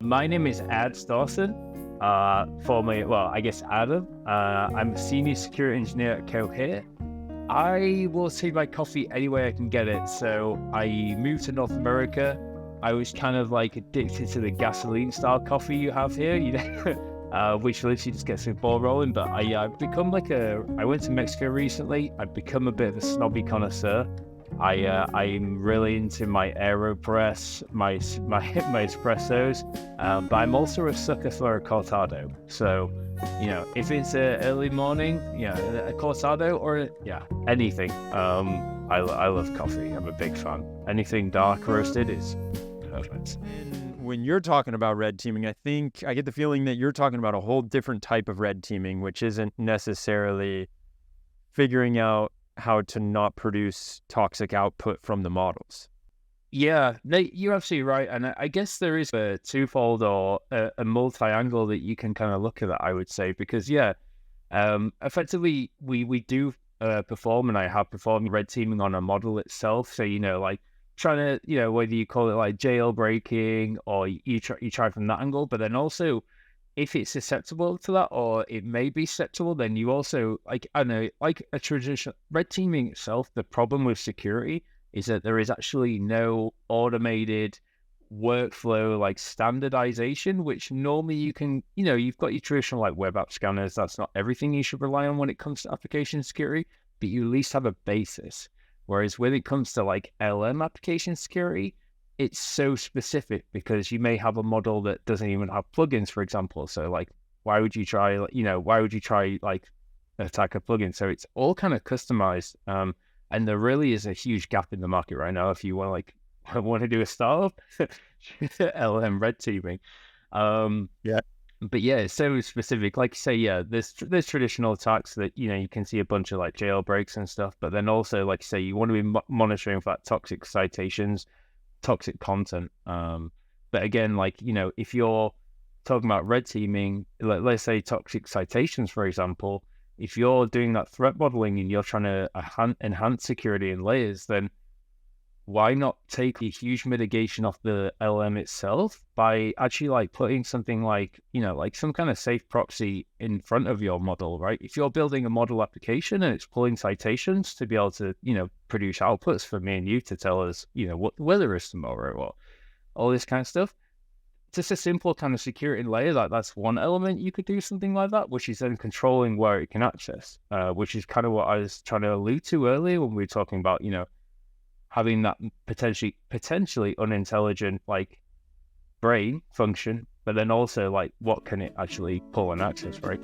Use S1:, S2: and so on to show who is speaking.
S1: My name is Dawson. Formerly, well, I guess Adam. I'm a senior security engineer at Cohere. I will take my coffee any way I can get it. So I moved to North America. I was kind of like addicted to the gasoline style coffee you have here, which literally just gets the ball rolling. But I've become I went to Mexico recently. I've become a bit of a snobby connoisseur. I'm really into my AeroPress, my espressos, but I'm also a sucker for a cortado. So, if it's early morning, a cortado or anything. I love coffee. I'm a big fan. Anything dark roasted is perfect.
S2: And when you're talking about red teaming, I think I get the feeling that you're talking about a whole different type of red teaming, which isn't necessarily figuring out how to not produce toxic output from the models.
S1: Yeah, no, you're absolutely right. And I guess there is a twofold or a multi-angle that you can kind of look at that, I would say, because effectively we do perform, and I have performed red teaming on a model itself. So, like trying to, whether you call it like jailbreaking or you try from that angle, but then also if it's susceptible to that, or it may be susceptible, then you also, like, I don't know, like a traditional red teaming itself, the problem with security is that there is actually no automated workflow like standardization, which normally you can, you've got your traditional like web app scanners. That's not everything you should rely on when it comes to application security, but you at least have a basis. Whereas when it comes to like LM application security, it's so specific because you may have a model that doesn't even have plugins, for example. So like, why would you try like attack a plugin? So it's all kind of customized. And there really is a huge gap in the market right now. If you want to do a startup, LM red teaming.
S2: Yeah.
S1: But yeah, it's so specific. Like you say, there's traditional attacks that, you can see a bunch of like jailbreaks and stuff. But then also, like you say, you want to be monitoring for that toxic citations, toxic content. But again, like, if you're talking about red teaming, let's say toxic citations, for example, if you're doing that threat modeling and you're trying to enhance security in layers, then why not take a huge mitigation off the LM itself by actually like putting something like, like some kind of safe proxy in front of your model, right? If you're building a model application and it's pulling citations to be able to, produce outputs for me and you to tell us, what the weather is tomorrow or all this kind of stuff, just a simple kind of security layer, that's one element you could do something like that, which is then controlling where it can access, which is kind of what I was trying to allude to earlier when we were talking about, having that potentially unintelligent like brain function, but then also like what can it actually pull and access, right?